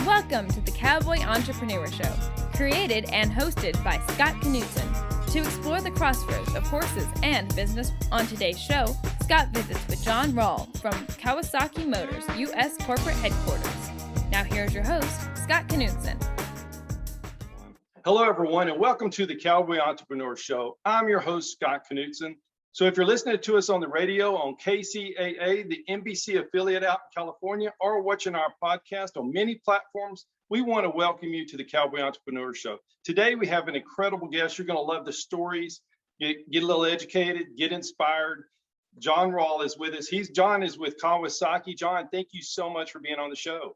Welcome to the Cowboy Entrepreneur Show, created and hosted by Scott Knutson. To explore the crossroads of horses and business, on today's show, Scott visits with John Rall from Kawasaki Motors, U.S. Corporate Headquarters. Now here's your host, Scott Knutson. Hello, everyone, and welcome to the Cowboy Entrepreneur Show. I'm your host, Scott Knutson. So if you're listening to us on the radio on KCAA, the NBC affiliate out in California, or watching our podcast on many platforms, we want to welcome you to the Cowboy Entrepreneur Show. Today, we have an incredible guest. You're going to love the stories, get a little educated, get inspired. John Rall is with us. John is with Kawasaki. John, thank you so much for being on the show.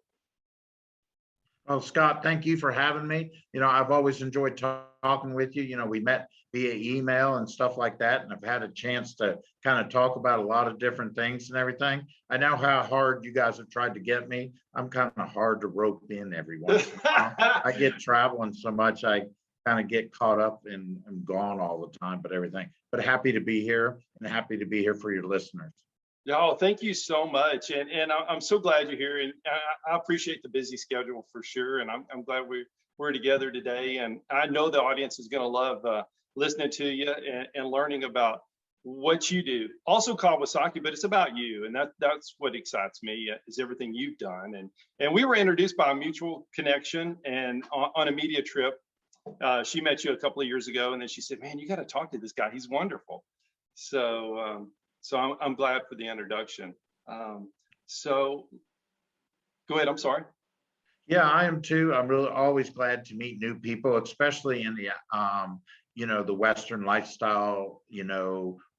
Well, Scott, thank you for having me. I've always enjoyed talking with you. We met via email and stuff like that, and I've had a chance to kind of talk about a lot of different things and everything. I know how hard you guys have tried to get me. I'm kind of hard to rope in every once in a while. I get traveling so much, I kind of get caught up and I'm gone all the time, but happy to be here and happy to be here for your listeners. Oh, thank you so much. And I'm so glad you're here. And I appreciate the busy schedule for sure. And I'm glad we're together today. And I know the audience is going to love listening to you and learning about what you do. Also Kawasaki, but it's about you. And that's what excites me is everything you've done. And we were introduced by a mutual connection and on a media trip. She met you a couple of years ago. And then she said, man, you got to talk to this guy. He's wonderful. So I'm glad for the introduction. So go ahead, I'm sorry. Yeah, I am too. I'm really always glad to meet new people, especially in the, the Western lifestyle,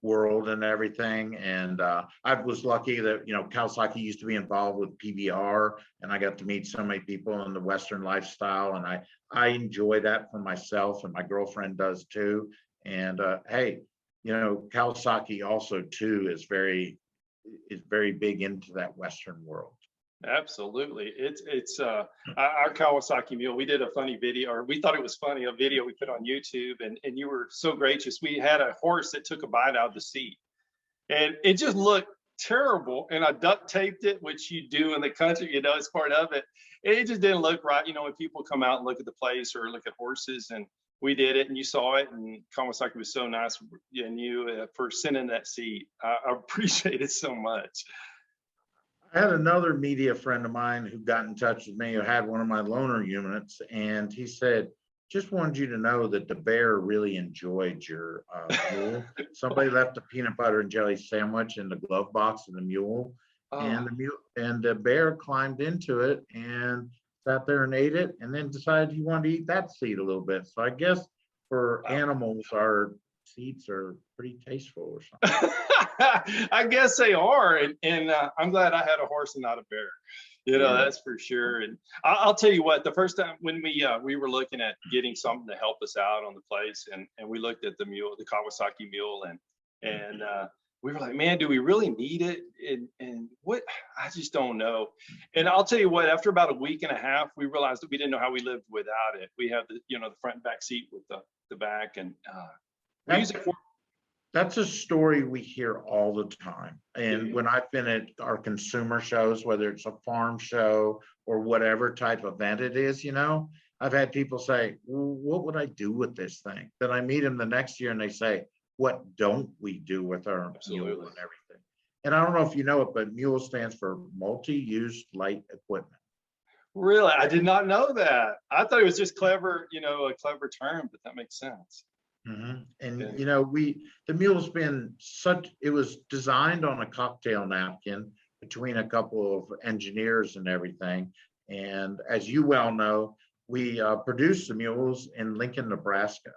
world and everything. And I was lucky that, Kawasaki used to be involved with PBR, and I got to meet so many people in the Western lifestyle. And I enjoy that for myself, and my girlfriend does too. And hey, Kawasaki also too is very big into that Western world. Absolutely. It's our Kawasaki mule. We did a funny video, or we thought it was funny, a video we put on YouTube, and you were so gracious. We had a horse that took a bite out of the seat, and it just looked terrible. And I duct taped it, which you do in the country, it's part of it. It just didn't look right. When people come out and look at the place or look at horses, and we did it, and you saw it, and Kawasaki was so nice, and you for sending that seat. I appreciate it so much. I had another media friend of mine who got in touch with me who had one of my loaner units, and he said, just wanted you to know that the bear really enjoyed your mule. Somebody left a peanut butter and jelly sandwich in the glove box of the mule, and the bear climbed into it and sat there and ate it, and then decided he wanted to eat that seed a little bit. So I guess for animals, our seeds are pretty tasteful or something. I guess they are, and I'm glad I had a horse and not a bear. That's for sure. And I'll tell you what, the first time when we were looking at getting something to help us out on the place, and we looked at the mule, the Kawasaki mule, and we were like, man, do we really need it? And what, I just don't know. And I'll tell you what, after about a week and a half, we realized that we didn't know how we lived without it. We have the front and back seat with the back, and we use it for. That's a story we hear all the time. And when I've been at our consumer shows, whether it's a farm show or whatever type of event it is, I've had people say, well, what would I do with this thing? Then I meet them the next year and they say, what don't we do with our mule and everything? And I don't know if you know it, but mule stands for multi-use light equipment. Really? I did not know that. I thought it was just clever, a clever term, but that makes sense. Mm-hmm. And the mule's been it was designed on a cocktail napkin between a couple of engineers and everything. And as you well know, we produce the mules in Lincoln, Nebraska,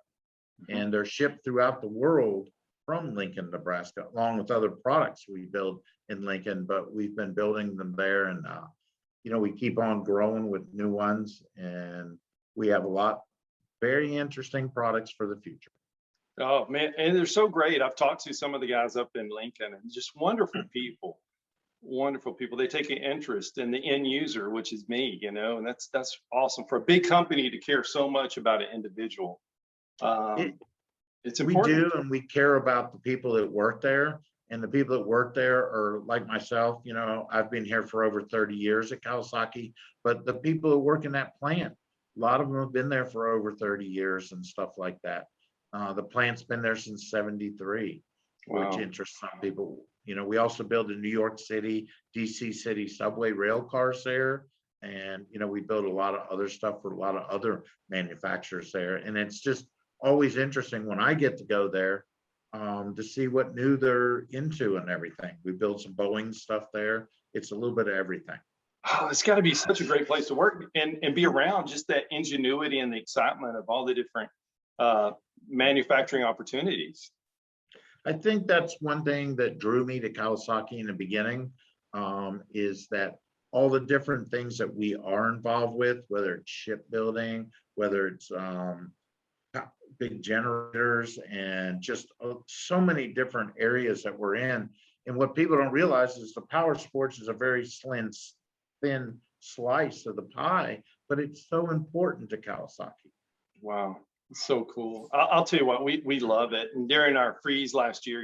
and they're shipped throughout the world from Lincoln, Nebraska, along with other products we build in Lincoln. But we've been building them there, and we keep on growing with new ones, and we have a lot very interesting products for the future. Oh man, and they're so great. I've talked to some of the guys up in Lincoln, and just wonderful people. They take an interest in the end user, which is me, and that's awesome for a big company to care so much about an individual. It's important. We do, and we care about the people that work there. And the people that work there are like myself, I've been here for over 30 years at Kawasaki, but the people who work in that plant, a lot of them have been there for over 30 years and stuff like that. The plant's been there since 73, Wow. which interests some people. We also build in New York City, DC City subway rail cars there. And, we build a lot of other stuff for a lot of other manufacturers there. And it's just always interesting when I get to go there to see what new they're into and everything. We build some Boeing stuff there. It's a little bit of everything. Oh, it's got to be such a great place to work and be around just that ingenuity and the excitement of all the different manufacturing opportunities. I think that's one thing that drew me to Kawasaki in the beginning, is that all the different things that we are involved with, whether it's shipbuilding, whether it's big generators, and just so many different areas that we're in. And what people don't realize is the power sports is a very thin slice of the pie, but it's so important to Kawasaki. Wow. So cool. I'll tell you what, we love it. And during our freeze last year,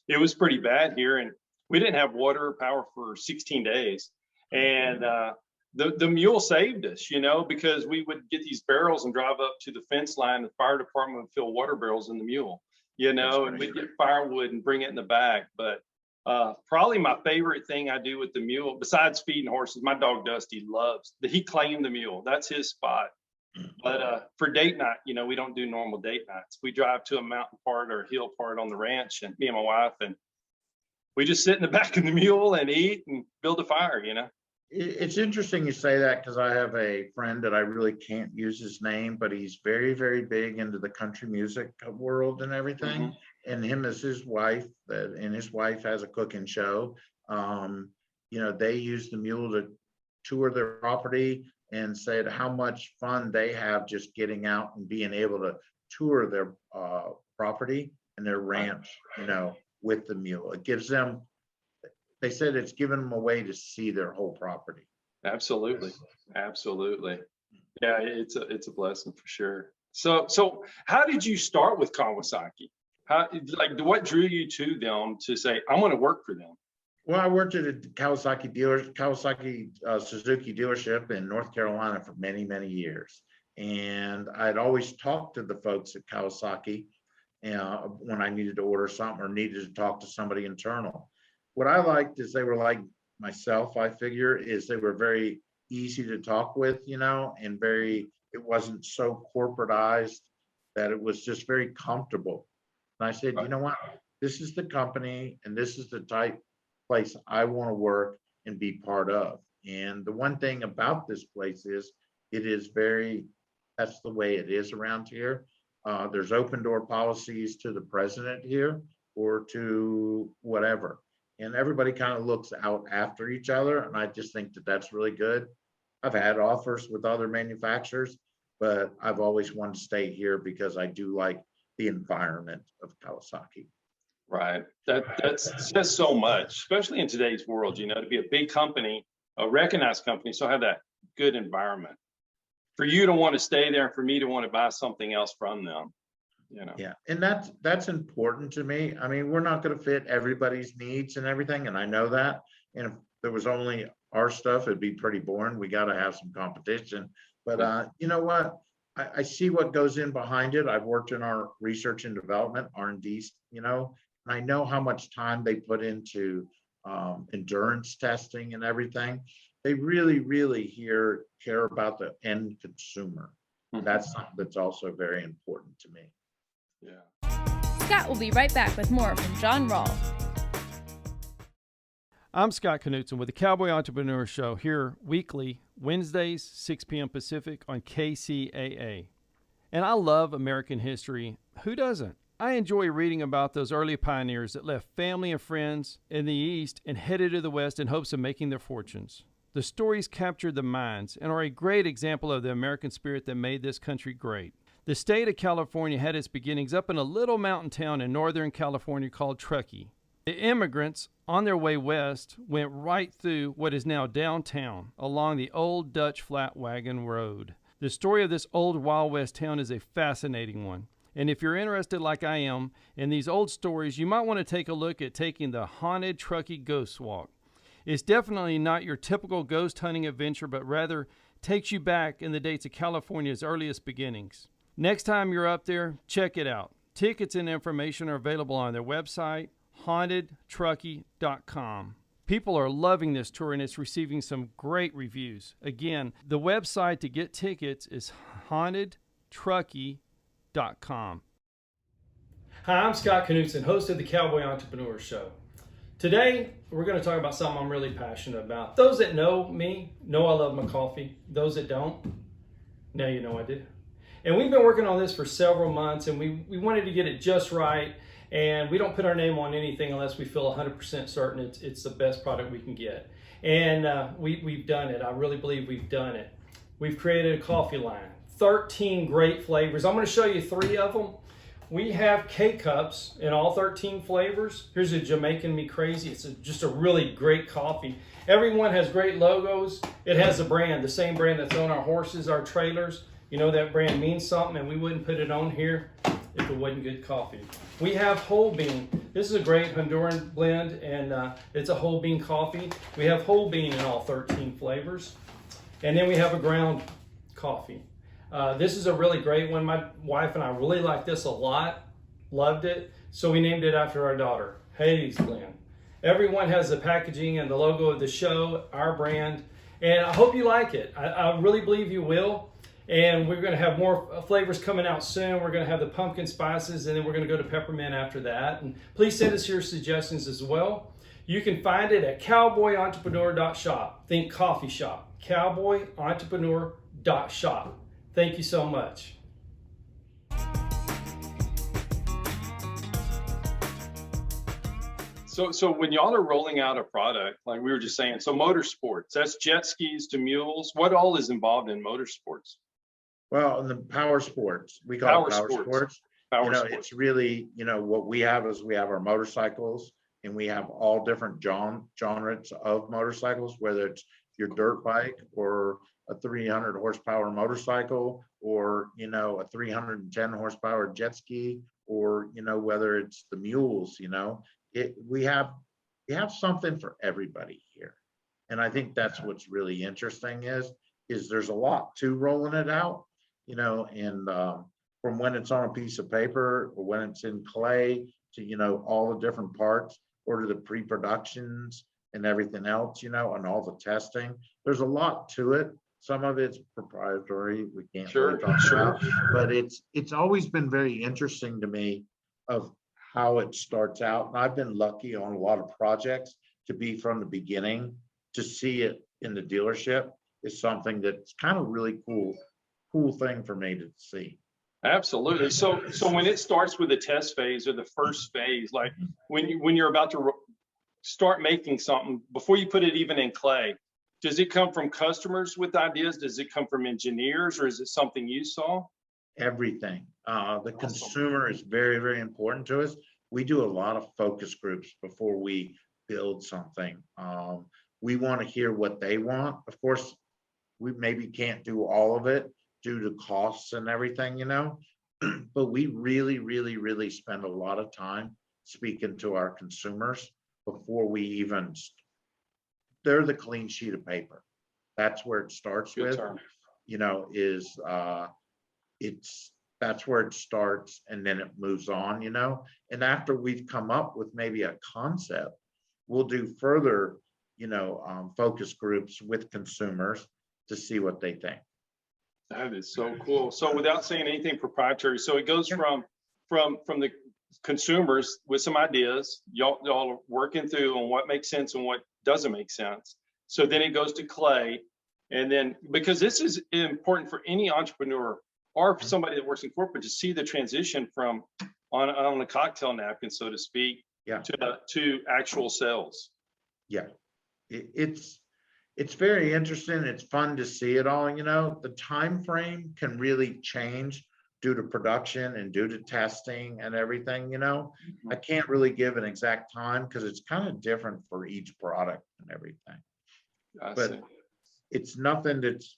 it was pretty bad here, and we didn't have water or power for 16 days. And the mule saved us, because we would get these barrels and drive up to the fence line. The fire department would fill water barrels in the mule, and we'd get firewood and bring it in the back. But probably my favorite thing I do with the mule, besides feeding horses, my dog Dusty he claimed the mule. That's his spot. But for date night, we don't do normal date nights. We drive to a mountain part or a hill part on the ranch, and me and my wife, and we just sit in the back of the mule and eat and build a fire, It's interesting you say that, because I have a friend that I really can't use his name, but he's very, very big into the country music world and everything. Mm-hmm. And him as his wife, and his wife has a cooking show. They use the mule to tour their property and said how much fun they have just getting out and being able to tour their property and their ranch, with the mule. It gives them, they said it's given them a way to see their whole property. Absolutely. Yeah, it's a blessing for sure. So how did you start with Kawasaki? What drew you to them to say, I want to work for them? Well, I worked at a Kawasaki Suzuki dealership in North Carolina for many, many years. And I'd always talked to the folks at Kawasaki when I needed to order something or needed to talk to somebody internal. What I liked is they were like myself, I figure, is they were very easy to talk with, and it wasn't so corporatized, that it was just very comfortable. And I said, you know what, this is the company and this is the type place I want to work and be part of. And the one thing about this place is that's the way it is around here. There's open door policies to the president here or to whatever. And everybody kind of looks out after each other. And I just think that that's really good. I've had offers with other manufacturers, but I've always wanted to stay here because I do like the environment of Kawasaki. Right. That says so much, especially in today's world, to be a big company, a recognized company, so have that good environment. For you to want to stay there and for me to want to buy something else from them, Yeah, and that's important to me. I mean, we're not going to fit everybody's needs and everything, and I know that. And if there was only our stuff, it'd be pretty boring. We got to have some competition. But you know what? I see what goes in behind it. I've worked in our research and development, R&D, and I know how much time they put into endurance testing and everything. They really, really care about the end consumer. Mm-hmm. That's something that's also very important to me. Yeah. Scott will be right back with more from John Rall. I'm Scott Knutson with the Cowboy Entrepreneur Show, here weekly, Wednesdays, 6 p.m. Pacific on KCAA. And I love American history. Who doesn't? I enjoy reading about those early pioneers that left family and friends in the East and headed to the West in hopes of making their fortunes. The stories captured the minds and are a great example of the American spirit that made this country great. The state of California had its beginnings up in a little mountain town in Northern California called Truckee. The immigrants, on their way west, went right through what is now downtown along the old Dutch flat wagon road. The story of this old Wild West town is a fascinating one. And if you're interested like I am in these old stories, you might want to take a look at taking the Haunted Truckee Ghost Walk. It's definitely not your typical ghost hunting adventure, but rather takes you back in the dates of California's earliest beginnings. Next time you're up there, check it out. Tickets and information are available on their website, hauntedtruckee.com. People are loving this tour and it's receiving some great reviews. Again, the website to get tickets is hauntedtruckee.com. Hi, I'm Scott Knutson, host of the Cowboy Entrepreneur Show. Today, we're going to talk about something I'm really passionate about. Those that know me know I love my coffee. Those that don't, now you know I do. And we've been working on this for several months, and we wanted to get it just right. And we don't put our name on anything unless we feel 100% certain it's the best product we can get. And we've done it. I really believe we've done it. We've created a coffee line, 13 great flavors. I'm going to show you 3 of them. We have K-Cups in all 13 flavors. Here's a Jamaican Me Crazy. It's just a really great coffee. Everyone has great logos. It has a brand, the same brand that's on our horses, our trailers. You know that brand means something, and we wouldn't put it on here if it wasn't good coffee. We have whole bean. This is a great Honduran blend, and it's a whole bean coffee. We have whole bean in all 13 flavors. And then we have a ground coffee. This is a really great one. My wife and I really like this a lot, loved it. So we named it after our daughter, Hades Blend. Everyone has the packaging and the logo of the show, our brand, and I hope you like it. I really believe you will. And we're going to have more flavors coming out soon. We're going to have the pumpkin spices, and then we're going to go to peppermint after that. And please send us your suggestions as well. You can find it at cowboyentrepreneur.shop. Think coffee shop. Cowboyentrepreneur.shop. Thank you so much. So when y'all are rolling out a product, like we were just saying, so motorsports, that's jet skis to mules. What all is involved in motorsports? Well, in the power sports, we call it power sports. Power sports. It's really, what we have is we have our motorcycles, and we have all different genres of motorcycles, whether it's your dirt bike or a 300 horsepower motorcycle, or, a 310 horsepower jet ski, or, whether it's the mules, we have something for everybody here. And I think that's what's really interesting is there's a lot to rolling it out, and from when it's on a piece of paper or when it's in clay to, all the different parts, or to the pre-productions and everything else, and all the testing. There's a lot to it. Some of it's proprietary. We can't really talk about, but it's always been very interesting to me of how it starts out. And I've been lucky on a lot of projects to be from the beginning. To see it in the dealership is something that's kind of really cool thing for me to see. Absolutely. So when it starts with the test phase or the first phase, like when you're about to start making something, before you put it even in clay, does it come from customers with ideas? Does it come from engineers, or is it something you saw? Everything. The consumer is very, very important to us. We do a lot of focus groups before we build something. We want to hear what they want. Of course, we maybe can't do all of it due to costs and everything, but we really, really, really spend a lot of time speaking to our consumers before we even, they're the clean sheet of paper. That's where it starts with, that's where it starts, and then it moves on, and after we've come up with maybe a concept, we'll do further, focus groups with consumers to see what they think. That is so cool. So without saying anything proprietary, so it goes from the consumers with some ideas, y'all are working through on what makes sense and what doesn't make sense. So then it goes to clay, and then, because this is important for any entrepreneur or somebody that works in corporate to see the transition from on a cocktail napkin, so to speak, to actual sales. Yeah, it's very interesting. It's fun to see it all. The time frame can really change due to production and due to testing and everything. I can't really give an exact time because it's kind of different for each product and everything. But it's nothing that's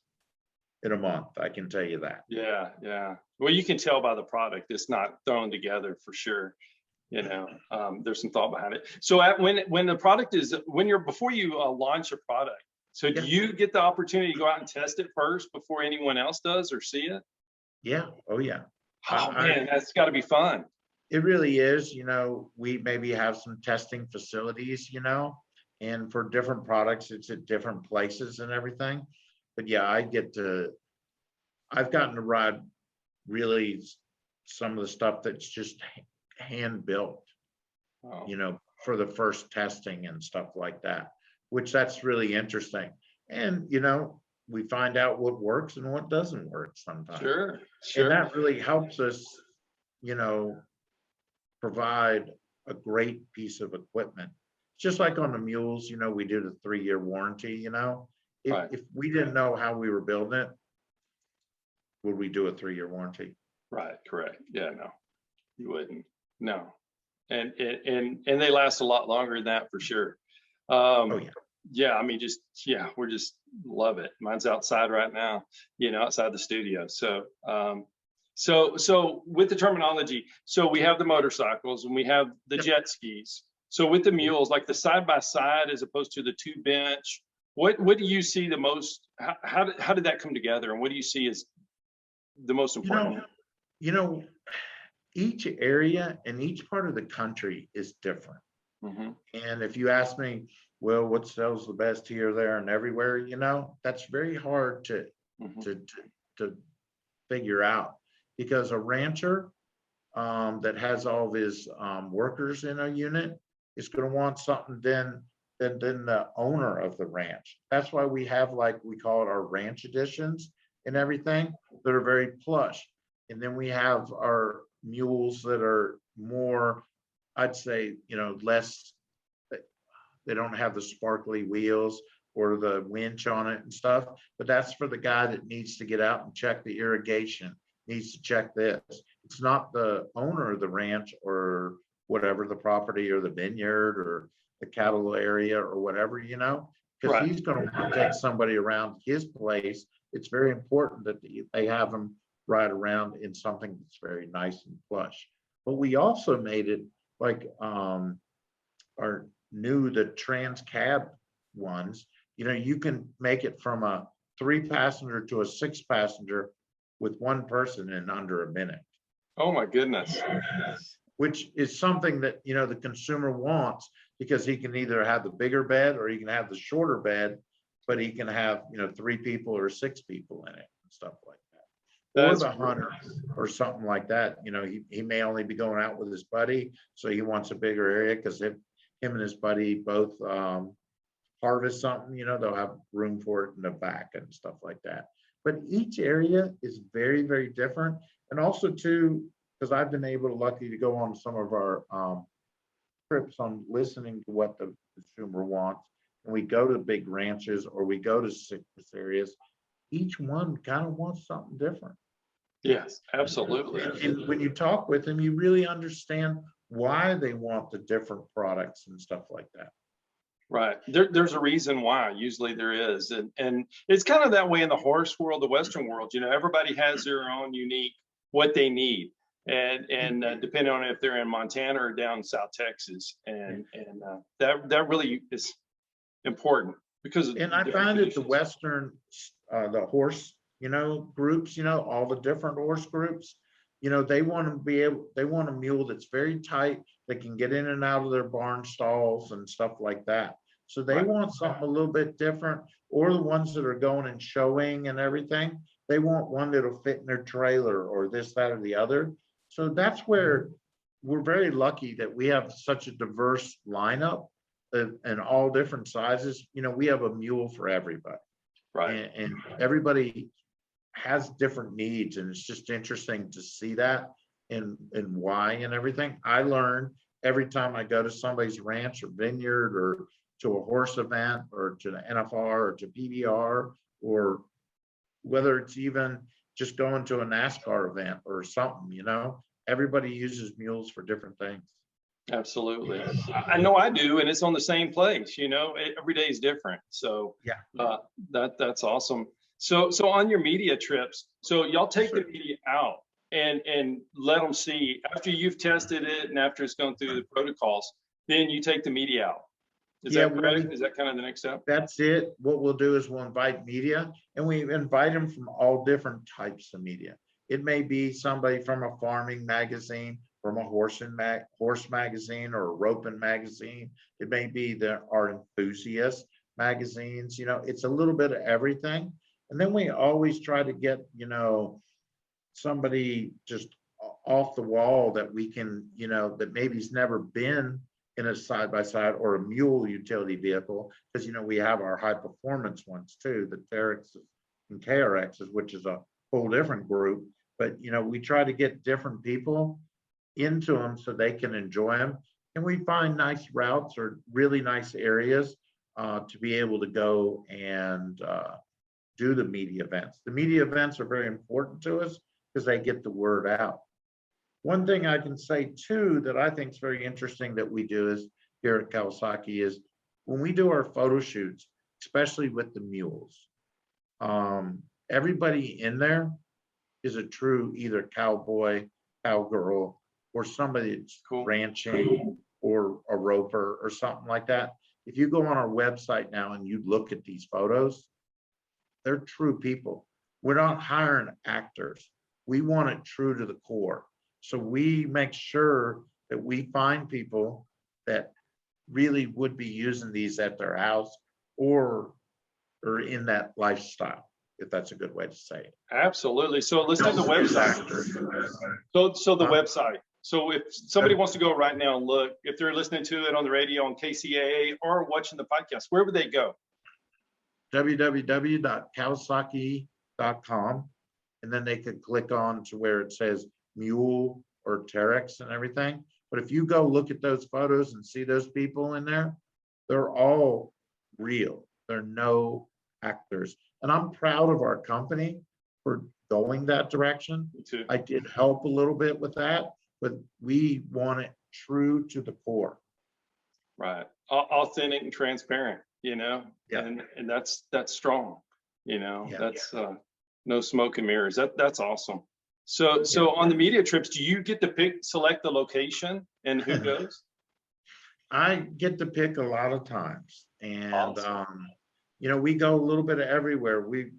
in a month. I can tell you that. Yeah, yeah. Well, you can tell by the product, it's not thrown together for sure. You know, there's some thought behind it. So when the product is, before you launch a product, so do you get the opportunity to go out and test it first before anyone else does or see it? Yeah. Oh yeah. Oh man, that's got to be fun. It really is. You know, we maybe have some testing facilities, you know, and for different products, it's at different places and everything. But yeah, I've gotten to ride really some of the stuff that's just hand built, Oh. you know, for the first testing and stuff like that, which that's really interesting. And, you know, we find out what works and what doesn't work sometimes. Sure, And sure. that really helps us, you know, provide a great piece of equipment. Just like on the mules, you know, we did a 3-year warranty, you know. Right. If we didn't know how we were building it, would we do a 3-year warranty? Right, correct. Yeah, no, you wouldn't. No. And they last a lot longer than that for sure. Oh yeah. Yeah, I mean, we're just love it. Mine's outside right now, you know, outside the studio. So, so with the terminology, so we have the motorcycles and we have the jet skis. So with the mules, like the side by side as opposed to the 2 bench, what do you see the most? How did that come together, and what do you see as the most important? You know, each area and each part of the country is different. Mm-hmm. And if you ask me, well, what sells the best here, there, and everywhere, you know, that's very hard to figure out, because a rancher that has all of his workers in a unit is going to want something than the owner of the ranch. That's why we have, like, we call it our ranch editions and everything, that are very plush. And then we have our mules that are more, I'd say, you know, less, they don't have the sparkly wheels or the winch on it and stuff, but that's for the guy that needs to get out and check the irrigation, needs to check this. It's not the owner of the ranch or whatever, the property or the vineyard or the cattle area or whatever, you know, because Right. he's going to want to take somebody around his place. It's very important that they have them ride around in something that's very nice and plush. But we also made it like the trans cab ones, you know, you can make it from a 3-passenger to a 6-passenger with one person in under a minute. Oh my goodness. Which is something that, you know, the consumer wants, because he can either have the bigger bed or he can have the shorter bed, but he can have, you know, 3 people or 6 people in it and stuff like that. Or the hunter or something like that. You know, he may only be going out with his buddy, so he wants a bigger area, because him and his buddy both harvest something, you know, they'll have room for it in the back and stuff like that. But each area is very, very different. And also too, because I've been lucky to go on some of our trips on listening to what the consumer wants. And we go to big ranches or we go to citrus areas, each one kind of wants something different. Yes, absolutely. And when you talk with them, you really understand why they want the different products and stuff like that. Right. There's a reason why. Usually there is. And it's kind of that way in the horse world, the Western world. You know, everybody has their own unique what they need. And depending on if they're in Montana or down in South Texas. And that really is important, because and I find that the Western, the horse, you know, groups, you know, all the different horse groups, you know, they want a mule that's very tight, that can get in and out of their barn stalls and stuff like that. So they want something a little bit different. Or the ones that are going and showing and everything, they want one that'll fit in their trailer or this, that, or the other. So that's where we're very lucky that we have such a diverse lineup and all different sizes. You know, we have a mule for everybody. Right. And everybody has different needs, and it's just interesting to see that and why and everything. I learn every time I go to somebody's ranch or vineyard or to a horse event or to the NFR or to PBR, or whether it's even just going to a NASCAR event or something, you know, everybody uses mules for different things. Absolutely. I know I do. And it's on the same place, you know, every day is different. So yeah, that's awesome. So on your media trips, so y'all take Sure. the media out and let them see after you've tested it and after it's gone through the protocols, then you take the media out. Is Yeah, that well, correct? Is that kind of the next step? That's it. What we'll do is we'll invite media, and we invite them from all different types of media. It may be somebody from a farming magazine, from a horse magazine, or a roping magazine. It may be our enthusiast magazines. It's a little bit of everything. And then we always try to get, somebody just off the wall that we can, that maybe's never been in a side-by-side or a mule utility vehicle, because we have our high performance ones too, the Terex and KRXs, which is a whole different group. But we try to get different people into them so they can enjoy them, and we find nice routes or really nice areas to be able to go and do the media events. The media events are very important to us because they get the word out. One thing I can say too that I think is very interesting that we do is here at Kawasaki is when we do our photo shoots, especially with the mules, everybody in there is a true either cowboy, cowgirl, or somebody that's Cool. ranching or a roper or something like that. If you go on our website now and you look at these photos, they're true people. We're not hiring actors. We want it true to the core. So we make sure that we find people that really would be using these at their house or in that lifestyle, if that's a good way to say it. Absolutely. So let's do the website. So the website. So if somebody wants to go right now and look, if they're listening to it on the radio on KCAA or watching the podcast, where would they go? www.kawasaki.com, and then they could click on to where it says mule or Terex and everything. But if you go look at those photos and see those people in there, they're all real. They're no actors. And I'm proud of our company for going that direction. Me too. I did help a little bit with that, but we want it true to the core. Right. Authentic and transparent, Yeah. and that's strong, Yeah. that's no smoke and mirrors. That's awesome. So on the media trips, do you get to select the location and who goes? I get to pick a lot of times, and Awesome. we go a little bit of everywhere. It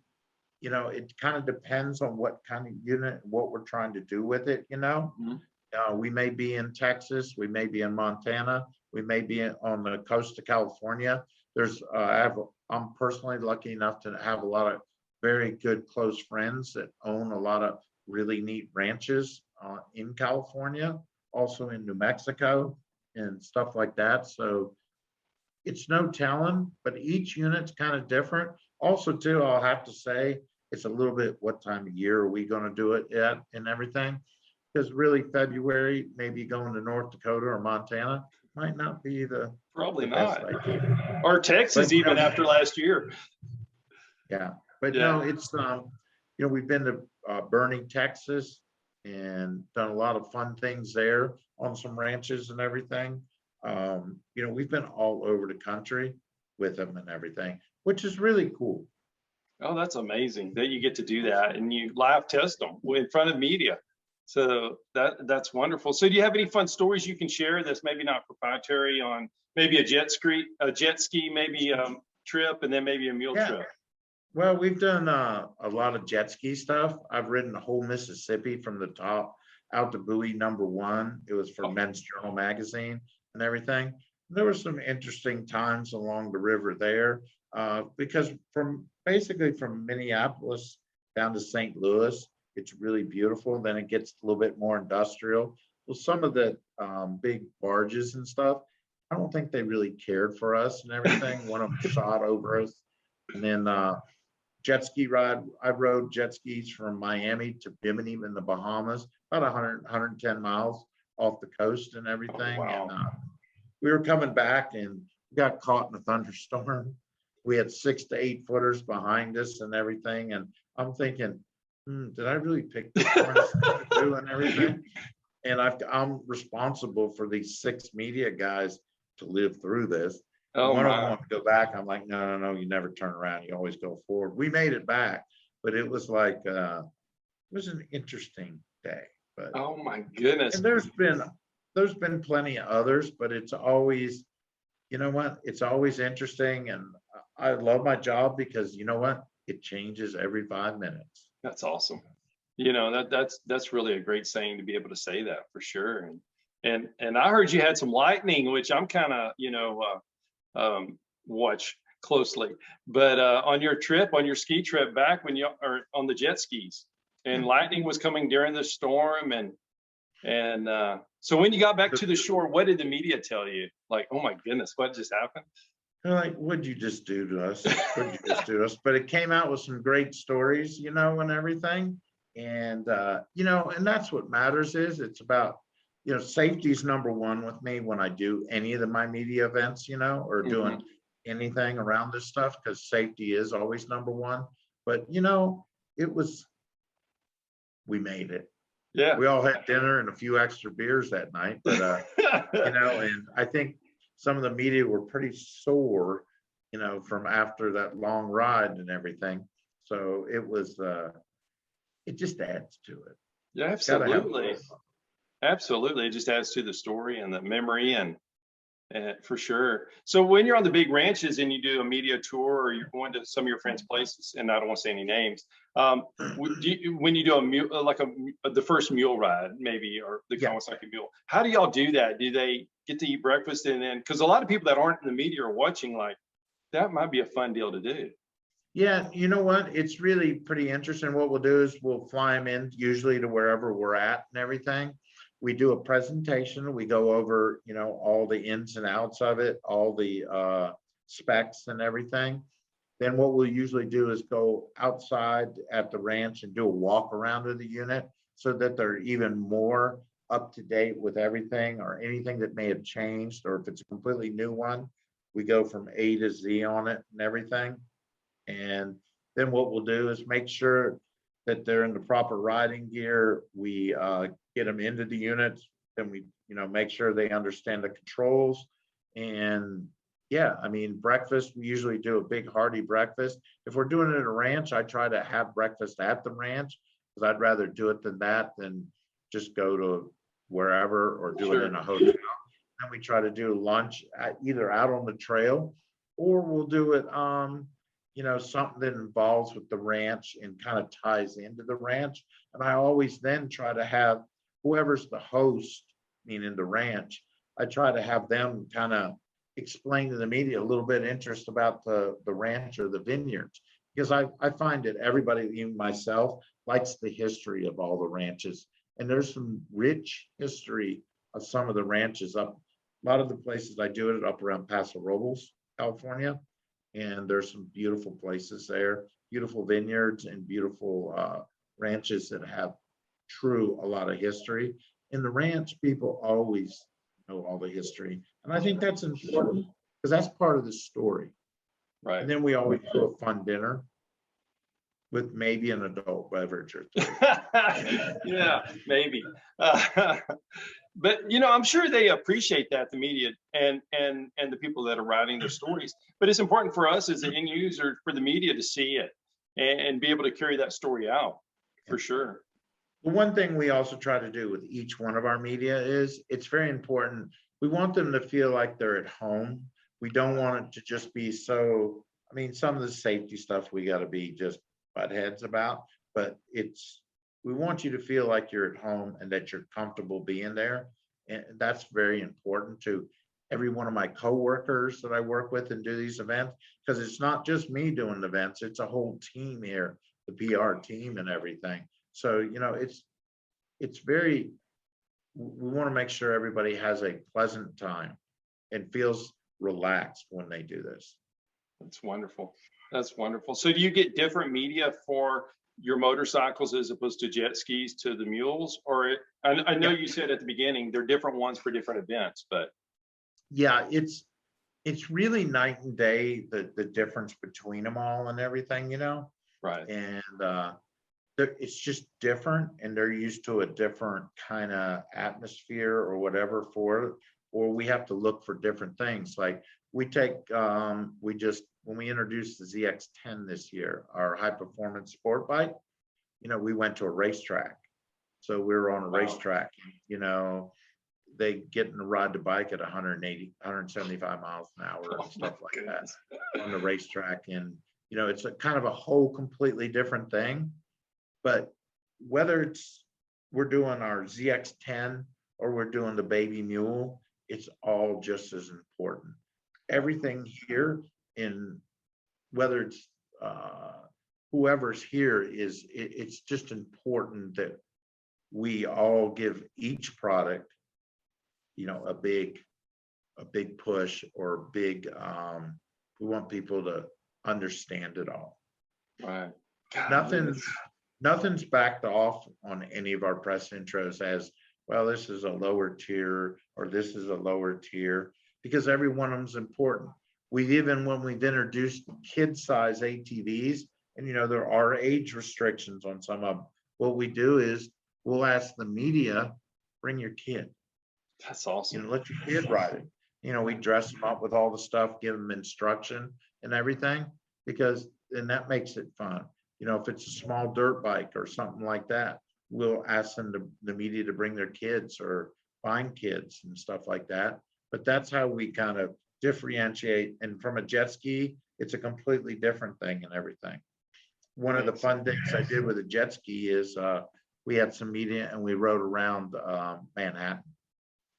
kind of depends on what kind of unit, what we're trying to do with it. Mhm. We may be in Texas, we may be in Montana, we may be on the coast of California. I'm personally lucky enough to have a lot of very good close friends that own a lot of really neat ranches in California, also in New Mexico and stuff like that. So it's no telling, but each unit's kind of different. Also, too, I'll have to say it's a little bit what time of year are we going to do it at and everything. Because really February, maybe going to North Dakota or Montana might not be Probably the best not. idea. Or Texas, But, even after last year. Yeah, but Yeah. no, it's we've been to Burning, Texas, and done a lot of fun things there on some ranches and everything. We've been all over the country with them and everything, which is really cool. Oh, that's amazing that you get to do that and you live test them in front of media. So that's wonderful. So do you have any fun stories you can share that's maybe not proprietary on maybe a jet ski, maybe trip, and then maybe a mule trip? Well, we've done a lot of jet ski stuff. I've ridden the whole Mississippi from the top out to buoy number 1. It was for Men's Journal magazine and everything. There were some interesting times along the river there because basically from Minneapolis down to St. Louis, it's really beautiful. Then it gets a little bit more industrial. Well, some of the big barges and stuff, I don't think they really cared for us and everything. One of them shot over us. And then jet ski ride, I rode jet skis from Miami to Bimini in the Bahamas, about 110 miles off the coast and everything. Oh, wow. And we were coming back and got caught in a thunderstorm. We had 6 to 8 footers behind us and everything. And I'm thinking, did I really pick this harness to do and everything? And I'm responsible for these 6 media guys to live through this. Oh One of them my. wanted to go back. I'm like, no, no, no, you never turn around. You always go forward. We made it back, but it was like, it was an interesting day. But Oh my goodness. and there's been plenty of others, but it's always, you know what? It's always interesting, and I love my job because you know what? It changes every 5 minutes. That's awesome. You know, that's really a great saying to be able to say that for sure. And I heard you had some lightning, which I'm kind of, watch closely. But on your trip, on your ski trip back when you are on the jet skis, and lightning was coming during the storm, and so when you got back to the shore, what did the media tell you? Like, oh my goodness, what just happened? They're like, what'd you just do to us? What'd you just do to us? But it came out with some great stories, and everything. And, and that's what matters is it's about, safety is number one with me when I do any of my media events, or doing anything around this stuff, because safety is always number one. But, we made it. Yeah. We all had dinner and a few extra beers that night, but, and I think some of the media were pretty sore, from after that long ride and everything. So it was, it just adds to it. Yeah, absolutely. Absolutely. It just adds to the story and the memory and for sure. So when you're on the big ranches and you do a media tour or you're going to some of your friends' places, and I don't want to say any names, when you do the first mule ride, maybe, or the Kawasaki mule, how do y'all do that? Do they get to eat breakfast and then, because a lot of people that aren't in the media are watching, like, that might be a fun deal to do. Yeah, you know what? It's really pretty interesting. What we'll do is we'll fly them in usually to wherever we're at and everything. We do a presentation. We go over, all the ins and outs of it, all the specs and everything. Then what we'll usually do is go outside at the ranch and do a walk around of the unit so that they're even more up to date with everything or anything that may have changed, or if it's a completely new one, we go from A to Z on it and everything. And then what we'll do is make sure that they're in the proper riding gear. We get them into the units, then we, make sure they understand the controls. And yeah, I mean, breakfast, we usually do a big hearty breakfast. If we're doing it at a ranch, I try to have breakfast at the ranch because I'd rather do it than just go to wherever or do it in a hotel. Then we try to do lunch either out on the trail, or we'll do it something that involves with the ranch and kind of ties into the ranch. And I always then try to have whoever's the host, meaning the ranch, I try to have them kind of explain to the media a little bit interest about the ranch or the vineyards, because I find that everybody, even myself, likes the history of all the ranches. And there's some rich history of some of the ranches up. A lot of the places I do it up around Paso Robles, California. And there's some beautiful places there, beautiful vineyards and beautiful ranches that have a lot of history. In the ranch, people always know all the history. And I think that's important because that's part of the story. Right. And then we always do a fun dinner with maybe an adult beverage or two. Yeah, maybe. But I'm sure they appreciate that, the media and the people that are writing their stories. But it's important for us as an end user, for the media to see it and be able to carry that story out, for sure. The one thing we also try to do with each one of our media is it's very important. We want them to feel like they're at home. We don't want it to just be some of the safety stuff we got to be just butt heads about, but we want you to feel like you're at home and that you're comfortable being there. And that's very important to every one of my coworkers that I work with and do these events, because it's not just me doing the events, it's a whole team here, the PR team and everything. So, we want to make sure everybody has a pleasant time and feels relaxed when they do this. That's wonderful. That's wonderful. So do you get different media for your motorcycles as opposed to jet skis to the mules? Or I know you said at the beginning, they're different ones for different events, but. Yeah, it's really night and day, the difference between them all and everything, Right. And it's just different, and they're used to a different kind of atmosphere or whatever for it, or we have to look for different things. Like we take, when we introduced the ZX10 this year, our high performance sport bike, we went to a racetrack. So we were on a racetrack, they get in to ride the bike at 180, 175 miles an hour and stuff like that on the racetrack. And, it's a kind of a whole completely different thing. But whether we're doing our ZX10 or we're doing the baby mule, it's all just as important. Everything here, whether it's whoever's here, it's just important that we all give each product, a big push, or big, we want people to understand it all. Right. Nothing's backed off on any of our press intros as, well, this is a lower tier or this is a lower tier, because every one of them is important. When we've introduced kid size ATVs, and there are age restrictions on some of them, what we do is we'll ask the media, bring your kid. That's awesome. Let your kid ride it. We dress them up with all the stuff, give them instruction and everything, because then that makes it fun. If it's a small dirt bike or something like that, we'll ask the media to bring their kids or find kids and stuff like that. But that's how we kind of differentiate. And from a jet ski, it's a completely different thing and everything. One of the fun things I did with a jet ski is we had some media and we rode around Manhattan.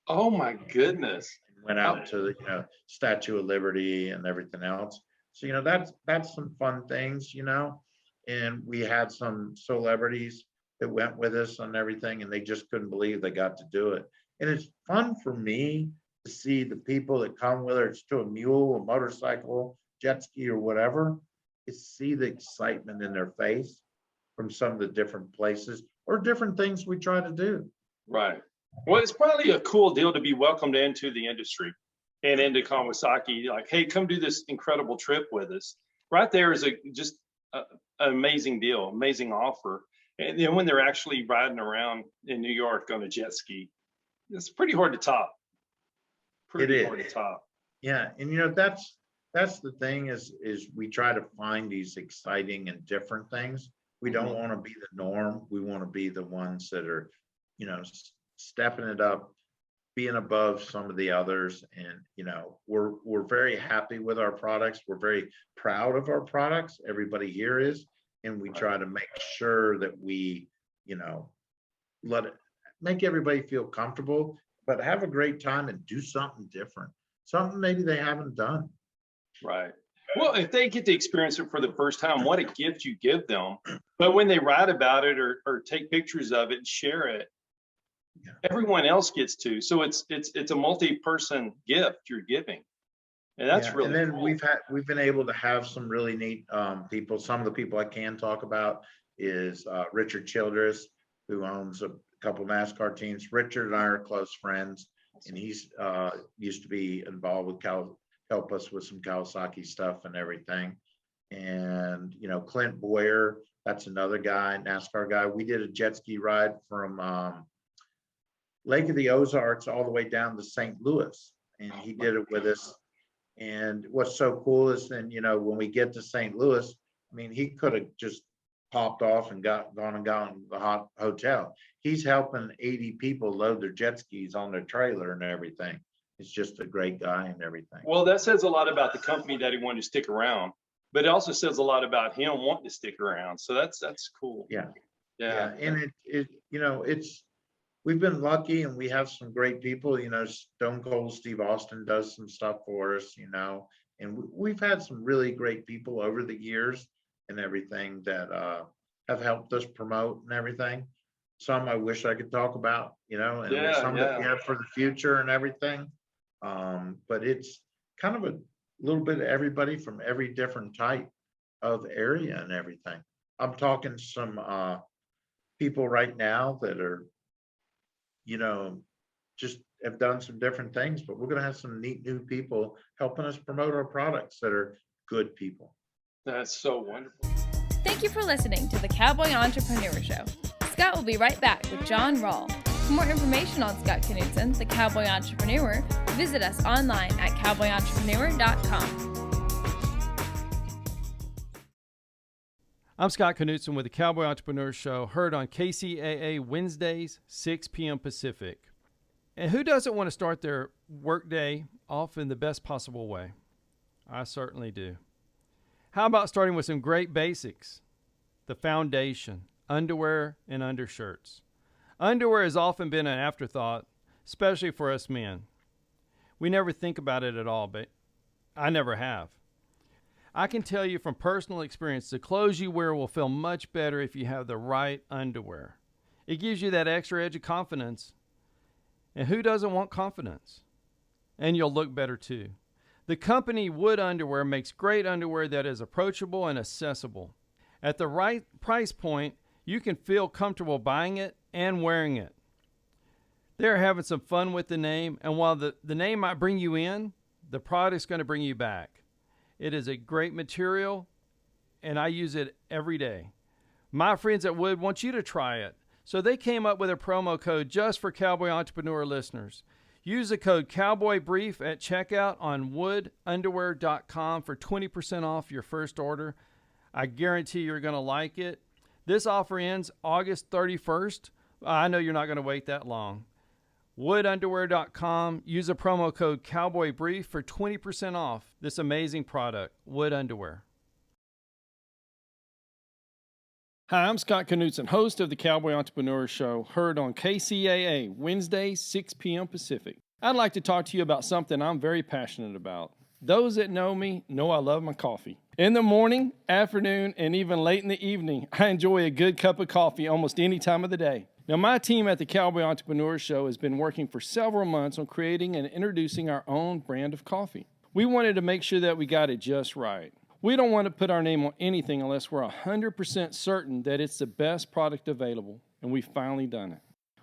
Oh my goodness. Went out to the Statue of Liberty and everything else. So that's some fun things, and we had some celebrities that went with us and everything, and they just couldn't believe they got to do it. And it's fun for me to see the people that come, whether it's to a mule, a motorcycle, jet ski, or whatever, is see the excitement in their face from some of the different places or different things we try to do. Right. Well, it's probably a cool deal to be welcomed into the industry and into Kawasaki. Like, hey, come do this incredible trip with us. Right there is just an amazing deal, amazing offer. And then when they're actually riding around in New York on a jet ski, it's pretty hard to top. Pretty hard to top. Yeah, and that's the thing is we try to find these exciting and different things. We don't want to be the norm. We want to be the ones that are, stepping it up, being above some of the others. And, we're very happy with our products. We're very proud of our products. Everybody here is, and we try to make sure that we, make everybody feel comfortable, but have a great time and do something different, something maybe they haven't done. Right. Well, if they get to experience it for the first time, what a gift you give them. But when they write about it or take pictures of it and share it, everyone else gets to. So it's a multi-person gift you're giving. And that's really and then cool. we've been able to have some really neat people. Some of the people I can talk about is Richard Childress, who owns a couple NASCAR teams. Richard and I are close friends, and he's used to be involved with help us with some Kawasaki stuff and everything. And Clint Boyer, that's another guy, NASCAR guy. We did a jet ski ride from Lake of the Ozarks all the way down to St. Louis, and he did it with us. And what's so cool is then, when we get to St. Louis, he could have just popped off and gone to the hot hotel. He's helping 80 people load their jet skis on their trailer and everything. It's just a great guy and everything. Well, that says a lot about the company that he wanted to stick around, but it also says a lot about him wanting to stick around. So that's cool. Yeah. And we've been lucky, and we have some great people. Stone Cold Steve Austin does some stuff for us, and we've had some really great people over the years and everything that have helped us promote and everything. Some I wish I could talk about, and some that we have for the future and everything. But it's kind of a little bit of everybody from every different type of area and everything. I'm talking some people right now that are, just have done some different things, but we're going to have some neat new people helping us promote our products that are good people. That's so wonderful. Thank you for listening to the Cowboy Entrepreneur Show. Scott will be right back with John Rall. For more information on Scott Knudsen, the Cowboy Entrepreneur, Visit us online at cowboyentrepreneur.com. I'm Scott Knutson with the Cowboy Entrepreneur Show, heard on KCAA Wednesdays, 6 p.m. Pacific. And who doesn't want to start their workday off in the best possible way? I certainly do. How about starting with some great basics? The foundation, underwear and undershirts. Underwear has often been an afterthought, especially for us men. We never think about it at all, but I never have. I can tell you from personal experience, the clothes you wear will feel much better if you have the right underwear. It gives you that extra edge of confidence. And who doesn't want confidence? And you'll look better too. The company Wood Underwear makes great underwear that is approachable and accessible. At the right price point, you can feel comfortable buying it and wearing it. They're having some fun with the name, and while the name might bring you in, the product's going to bring you back. It is a great material, and I use it every day. My friends at Wood want you to try it, so they came up with a promo code just for Cowboy Entrepreneur listeners. Use the code CowboyBrief at checkout on woodunderwear.com for 20% off your first order. I guarantee you're going to like it. This offer ends August 31st. I know you're not going to wait that long. woodunderwear.com. Use the promo code CowboyBrief for 20% off this amazing product, Wood Underwear. Hi, I'm Scott Knutson, host of the Cowboy Entrepreneur Show, heard on KCAA Wednesdays, 6 p.m. Pacific. I'd like to talk to you about something I'm very passionate about. Those that know me know I love my coffee. In the morning, afternoon, and even late in the evening, I enjoy a good cup of coffee almost any time of the day. Now, my team at the Cowboy Entrepreneur Show has been working for several months on creating and introducing our own brand of coffee. We wanted to make sure that we got it just right. We don't want to put our name on anything unless we're 100% certain that it's the best product available, and we've finally done it.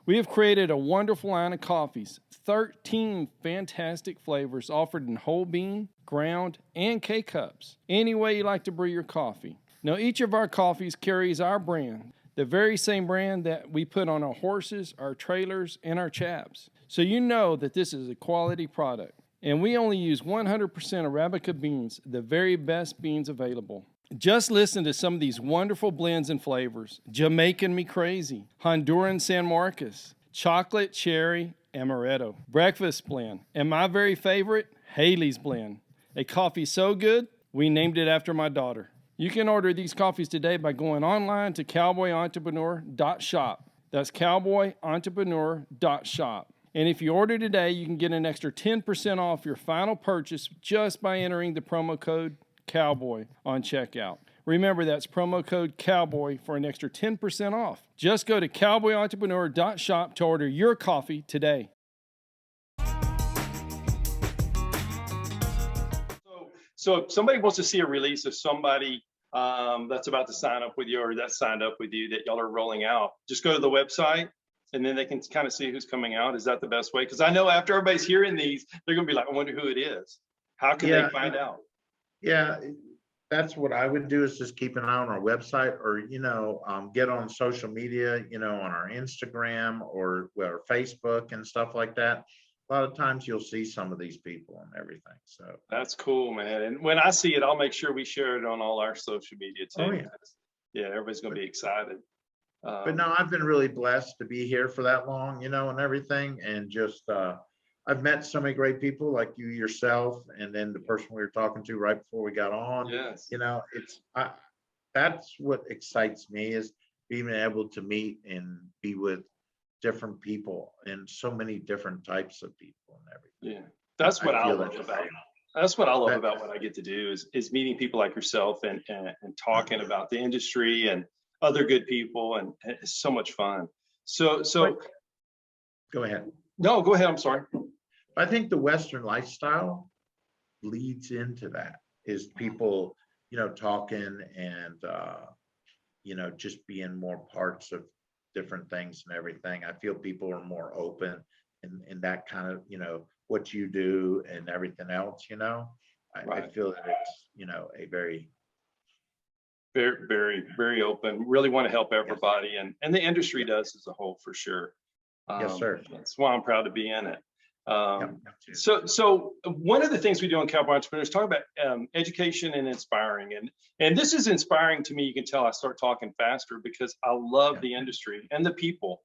We have created a wonderful line of coffees, 13 fantastic flavors offered in whole bean, ground, and K-cups, any way you like to brew your coffee. Now, each of our coffees carries our brand, the very same brand that we put on our horses, our trailers, and our chaps. So you know that this is a quality product. And we only use 100% Arabica beans, the very best beans available. Just listen to some of these wonderful blends and flavors. Jamaican Me Crazy, Honduran San Marcos, Chocolate Cherry Amaretto, Breakfast Blend, and my very favorite, Haley's Blend. A coffee so good, we named it after my daughter. You can order these coffees today by going online to cowboyentrepreneur.shop. That's cowboyentrepreneur.shop. And if you order today, you can get an extra 10% off your final purchase just by entering the promo code COWBOY on checkout. Remember, that's promo code COWBOY for an extra 10% off. Just go to cowboyentrepreneur.shop to order your coffee today. So if somebody wants to see a release of somebody that's about to sign up with you or that signed up with you that y'all are rolling out, just go to the website. And then they can kind of see who's coming out. Is that the best way? Because I know after everybody's hearing these, they're going to be like, I wonder who it is. How can they find out? Yeah, that's what I would do, is just keep an eye on our website, or, get on social media, on our Instagram or Facebook and stuff like that. A lot of times you'll see some of these people and everything. So that's cool, man. And when I see it, I'll make sure we share it on all our social media too. Oh, yeah. Yeah, everybody's going to be excited. But no, I've been really blessed to be here for that long, and everything. And just, I've met so many great people like you yourself, and then the person we were talking to right before we got on. Yes. That's what excites me, is being able to meet and be with different people and so many different types of people and everything. Yeah, that's what I love about it. That's what I love about what I get to do is meeting people like yourself and talking about the industry and other good people, and it's so much fun. So go ahead. No, go ahead. I'm sorry. I think the Western lifestyle leads into that, is people, talking and, just being more parts of different things and everything. I feel people are more open in that kind of, what you do and everything else, I feel that it's, a very, very, very open, really want to help everybody. And the industry does as a whole, for sure. Yes, sir. That's why I'm proud to be in it. So one of the things we do on Cowboy Entrepreneurs talk about education and inspiring, and this is inspiring to me. You can tell I start talking faster because I love the industry and the people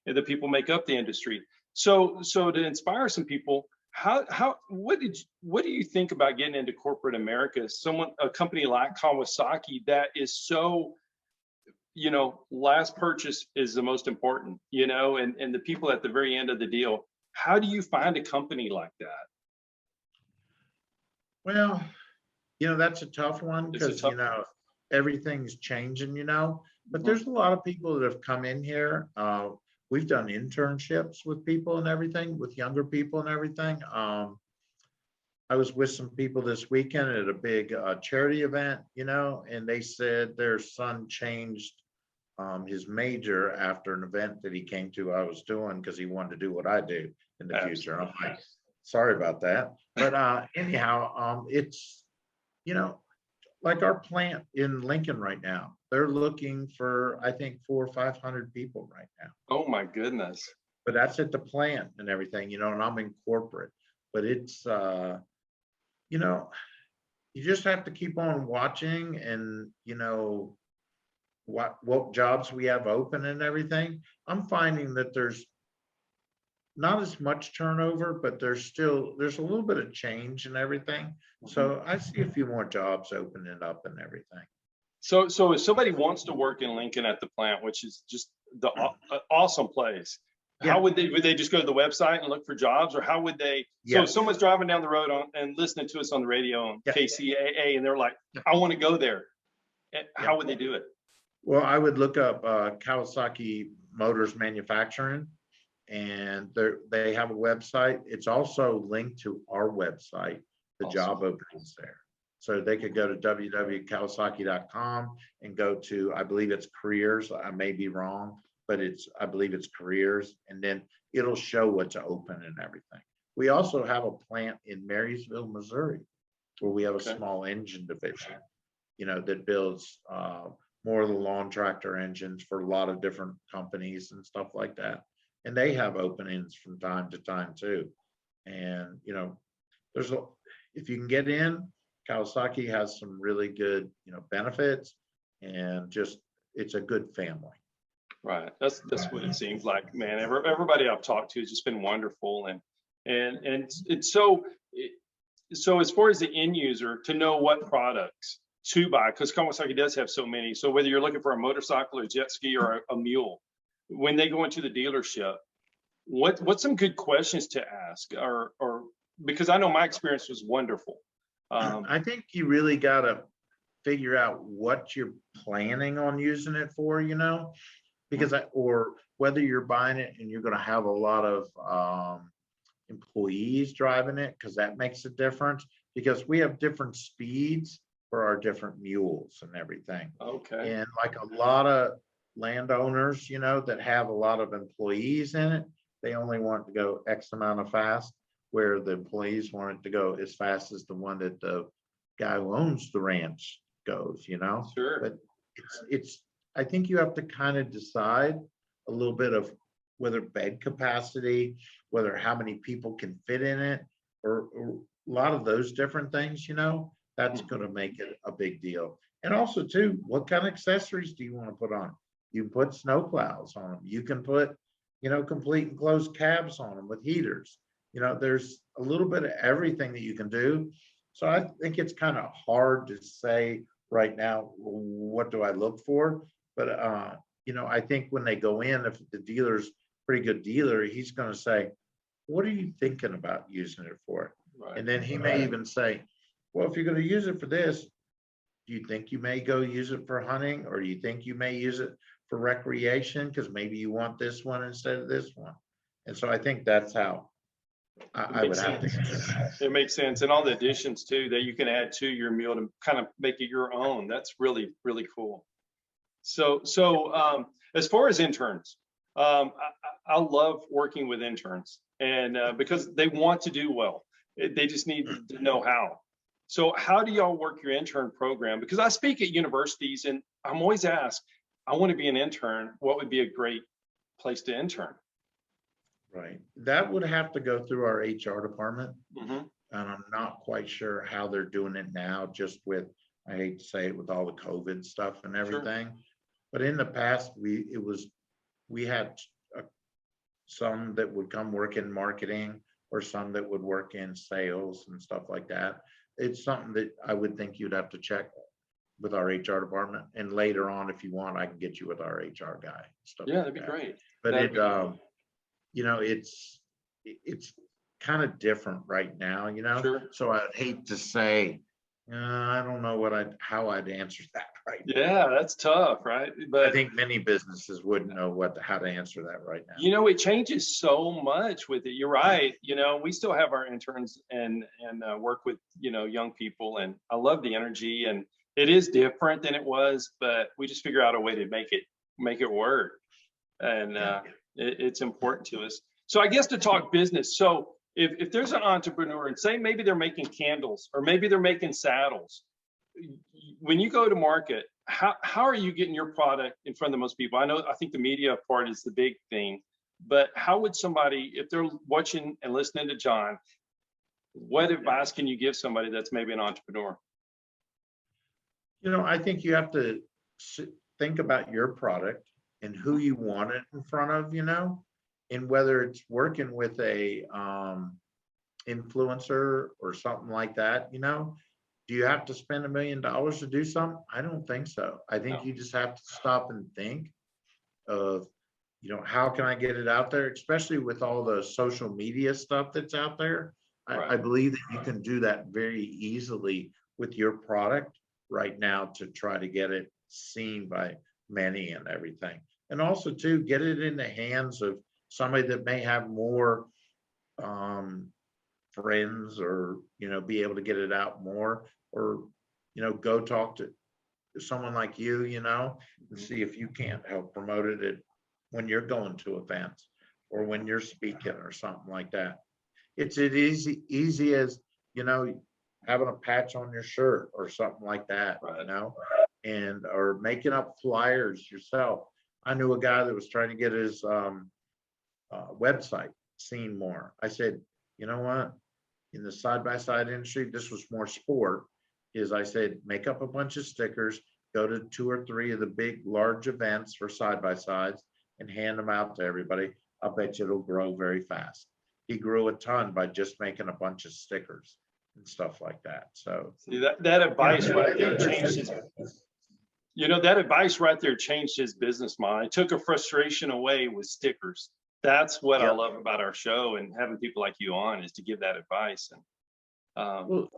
make up the industry. So to inspire some people, what do you think about getting into corporate America? A company like Kawasaki that is so, last purchase is the most important, and the people at the very end of the deal. How do you find a company like that? Well, that's a tough one because, everything's changing, but there's a lot of people that have come in here. We've done internships with people and everything, with younger people and everything. I was with some people this weekend at a big charity event, and they said their son changed his major after an event that he came to I was doing because he wanted to do what I do in the future. I'm like, sorry about that. But anyhow, it's, like our plant in Lincoln right now, they're looking for, I think, 400 or 500 people right now. Oh my goodness. But that's at the plant and everything, and I'm in corporate, but it's, you just have to keep on watching and, what jobs we have open and everything. I'm finding that there's not as much turnover, but there's a little bit of change and everything. So I see a few more jobs opening up and everything. So if somebody wants to work in Lincoln at the plant, which is just the awesome place, how would they just go to the website and look for jobs, or how would they? So if someone's driving down the road and listening to us on the radio on KCAA, and they're like, I want to go there. How would they do it? Well, I would look up Kawasaki Motors Manufacturing, and they have a website. It's also linked to our website, the job openings there. So they could go to www.kawasaki.com and go to, I believe it's careers. I may be wrong, but I believe it's careers. And then it'll show what's open and everything. We also have a plant in Marysville, Missouri, where we have a small engine division, that builds more of the lawn tractor engines for a lot of different companies and stuff like that. And they have openings from time to time too. And, if you can get in, Kawasaki has some really good, benefits, and just, it's a good family. Right. That's what it seems like, man. Everybody I've talked to has just been wonderful. And it's so as far as the end user to know what products to buy, because Kawasaki does have so many. So whether you're looking for a motorcycle or a jet ski or a mule, when they go into the dealership, what's some good questions to ask, or because I know my experience was wonderful. I think you really got to figure out what you're planning on using it for, because or whether you're buying it and you're going to have a lot of employees driving it, because that makes a difference, because we have different speeds for our different mules and everything. Okay. And like a lot of landowners, that have a lot of employees in it, they only want to go X amount of fast, where the employees want it to go as fast as the one that the guy who owns the ranch goes, Sure. But it's I think you have to kind of decide a little bit of whether bed capacity, whether how many people can fit in it, or a lot of those different things, that's going to make it a big deal. And also too, what kind of accessories do you want to put on? You can put snow plows on them. You can put, complete enclosed cabs on them with heaters. There's a little bit of everything that you can do. So I think it's kind of hard to say right now, what do I look for? But, I think when they go in, if the dealer's pretty good dealer, he's going to say, what are you thinking about using it for? Right. And then he may even say, well, if you're going to use it for this, do you think you may go use it for hunting, or do you think you may use it for recreation? Because maybe you want this one instead of this one. And so I think that's how I would have to. It makes sense. And all the additions too that you can add to your meal to kind of make it your own. That's really, really cool. So as far as interns, I love working with interns, and because they want to do well, they just need to know how. So how do y'all work your intern program? Because I speak at universities, and I'm always asked, I want to be an intern. What would be a great place to intern? Right. That would have to go through our HR department. Mhm. And I'm not quite sure how they're doing it now, just with, I hate to say it, with all the COVID stuff and Sure. everything. But in the past, we had some that would come work in marketing or some that would work in sales and stuff like that. It's something that I would think you'd have to check with our HR department. And later on, if you want, I can get you with our HR guy. and Stuff Yeah, like that'd be that. great. But That'd it, be great. you know, it's kind of different right now, you know? Sure. So I'd hate to say, I don't know how I'd answer that right now. Yeah, that's tough, right? I But think many businesses wouldn't know how to answer that right now. you know, it changes so much with it. You're right. You know, we still have our interns and work with, you know, young people, and I love the energy, and it is different than it was, but we just figure out a way to make it work. And Yeah. it's important to us. So I guess to talk business. So if there's an entrepreneur and say maybe they're making candles or maybe they're making saddles, when you go to market, how are you getting your product in front of the most people? I think the media part is the big thing, but how would somebody, if they're watching and listening to John, what advice can you give somebody that's maybe an entrepreneur? You know, I think you have to think about your product and who you want it in front of, you know, and whether it's working with a influencer or something like that, you know. Do you have to spend $1 million to do something? I don't think so. I think No. you just have to stop and think of, you know, how can I get it out there, especially with all the social media stuff that's out there. I Right. believe that you can do that very easily with your product right now to try to get it seen by many and everything. And also to get it in the hands of somebody that may have more friends, or, you know, be able to get it out more, or, you know, go talk to someone like you know, and see if you can't help promote it when you're going to events or when you're speaking or something like that. It's as easy as, you know, having a patch on your shirt or something like that, you Right. know, and or making up flyers yourself. I knew a guy that was trying to get his website seen more. I said, you know what? In the side-by-side industry, this was more sport, is I said, make up a bunch of stickers, go to 2 or 3 of the big, large events for side-by-sides and hand them out to everybody. I'll bet you it'll grow very fast. He grew a ton by just making a bunch of stickers and stuff like that. So See, that advice right there changed his, you know, that advice right there changed his business model. It took a frustration away with stickers. That's what I Yep. love about our show and having people like you on, is to give that advice. And well,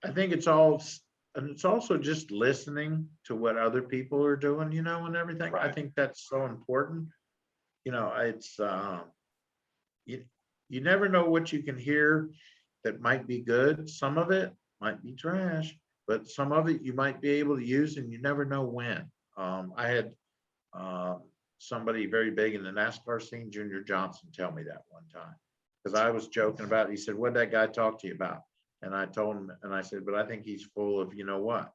I think it's all, and it's also just listening to what other people are doing, you know, and everything. I Right. think that's so important. You know, it's you never know what you can hear that might be good. Some of it might be trash, but some of it you might be able to use, and you never know when. I had somebody very big in the NASCAR scene, Junior Johnson, tell me that one time, because I was joking about it. He said, "What'd that guy talk to you about?" And I told him, and I said, "But I think he's full of, you know what,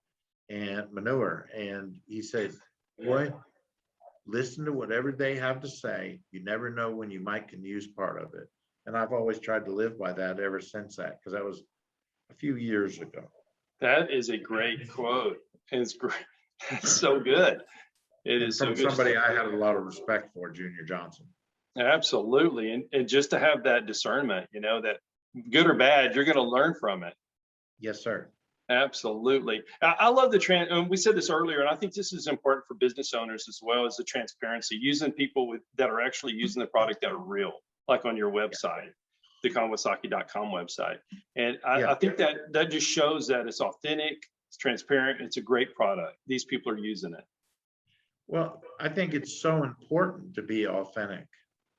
and manure." And he said, "Boy, listen to whatever they have to say. You never know when you might can use part of it." And I've always tried to live by that ever since that, because that was a few years ago. that is a great quote. It's great. It's so good. It And is so from good. somebody I had a lot of respect for, Junior Johnson. Absolutely. And just to have that discernment, you know, that good or bad, you're going to learn from it. Yes, sir. Absolutely. I love and we said this earlier, and I think this is important for business owners as well, as the transparency, using people that are actually using the product that are real, like on your website, the Kawasaki.com website. And I think that just shows that it's authentic, it's transparent, it's a great product. These people are using it. Well, I think it's so important to be authentic.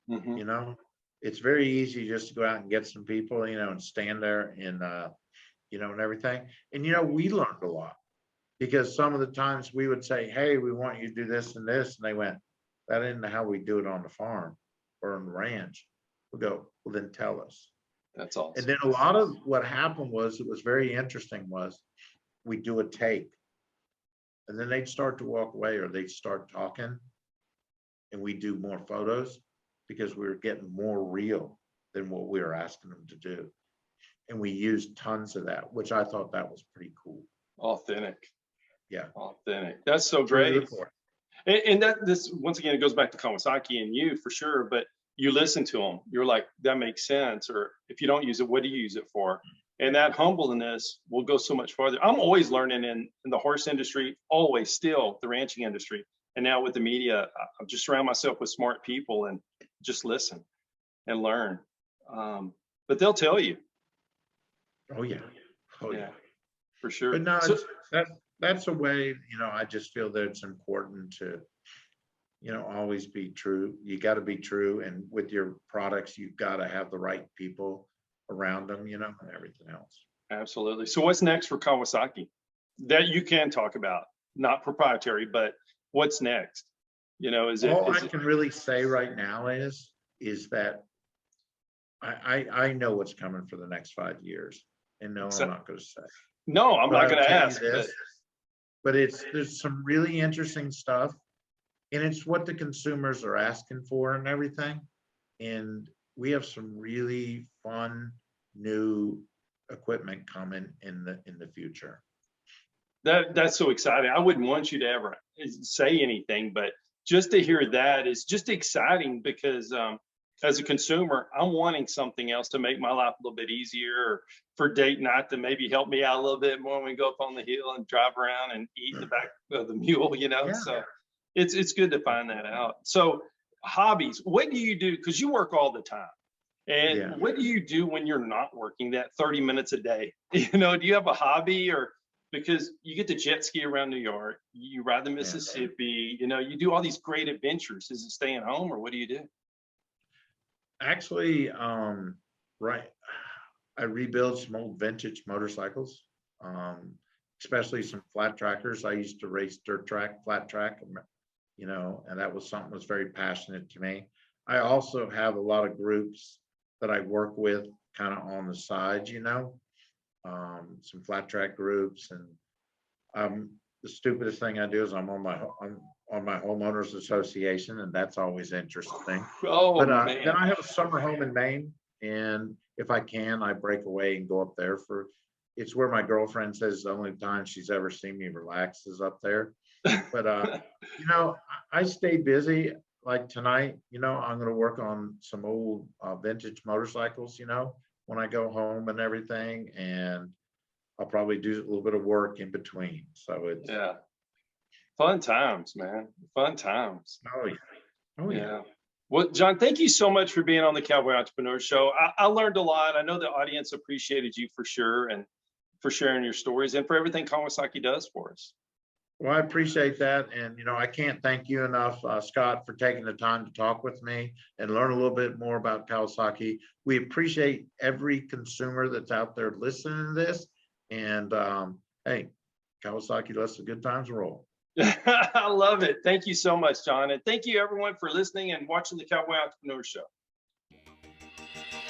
Mhm. You know, it's very easy just to go out and get some people, you know, and stand there and, you know, and everything. And, you know, we learned a lot, because some of the times we would say, "Hey, we want you to do this and this." And they went, "That isn't how we do it on the farm or on the ranch." We go, "Well, then tell us." That's awesome. And then a lot of what happened was, it was very interesting, was we do a take, and then they'd start to walk away, or they'd start talking, and we do more photos. because we were getting more real than what we were asking them to do. And we used tons of that, which I thought that was pretty cool. Authentic. Yeah. Authentic. That's so True to the great. core. And that this, once again, it goes back to Kawasaki and you for sure, but you listen to them. You're like, that makes sense. Or if you don't use it, what do you use it for? And that humbleness will go so much farther. I'm always learning in the horse industry, always still the ranching industry. And now with the media, I just surround myself with smart people and just listen and learn. But they'll tell you. Oh yeah. Oh yeah. For sure. But no, So- that's a way, I just feel that it's important to, always be true. You got to be true. And with your products, you've got to have the right people around them, and everything else. Absolutely. So what's next for Kawasaki that you can talk about? Not proprietary, but what's next? All I can really say right now is that I know what's coming for the next 5 years. And no, I'm not going to say. No, I'm not going to I'll tell ask. you this, but there's some really interesting stuff, and it's what the consumers are asking for and everything. And we have some really fun new equipment coming in the future. That's so exciting. I wouldn't want you to ever say anything, but just to hear that is just exciting because as a consumer, I'm wanting something else to make my life a little bit easier, or for date night to maybe help me out a little bit more when we go up on the hill and drive around and eat in the back of the mule, Yeah. So it's good to find that out. So hobbies, what do you do? Because you work all the time. And Yeah. what do you do when you're not working that 30 minutes a day? Do you have a hobby, or because you get to jet ski around New York, you ride the Mississippi, you do all these great adventures. Is it staying home, or what do you do? Actually, right. I rebuild some old vintage motorcycles, especially some flat trackers. I used to race dirt track, flat track, and that was something that was very passionate to me. I also have a lot of groups that I work with kind of on the side, some flat track groups. And the stupidest thing I do is I'm on my homeowners association, and that's always interesting. Oh, But man. then I have a summer home in Maine, and if I can, I break away and go up there it's where my girlfriend says the only time she's ever seen me relax is up there. But I stay busy. Like tonight, I'm going to work on some old vintage motorcycles, when I go home and everything, and I'll probably do a little bit of work in between. So it's fun times, man. Fun times. Oh yeah. Oh yeah. Well, John, thank you so much for being on the Cowboy Entrepreneur Show. I learned a lot. I know the audience appreciated you for sure, and for sharing your stories and for everything Kawasaki does for us. Well, I appreciate that. And, I can't thank you enough, Scott, for taking the time to talk with me and learn a little bit more about Kawasaki. We appreciate every consumer that's out there listening to this. And hey, Kawasaki lets the good times roll. I love it. Thank you so much, John. And thank you, everyone, for listening and watching the Cowboy Entrepreneur Show.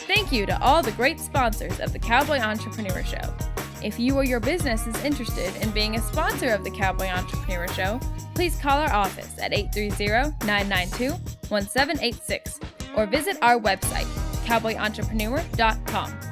Thank you to all the great sponsors of the Cowboy Entrepreneur Show. If you or your business is interested in being a sponsor of the Cowboy Entrepreneur Show, please call our office at 830-992-1786 or visit our website, cowboyentrepreneur.com.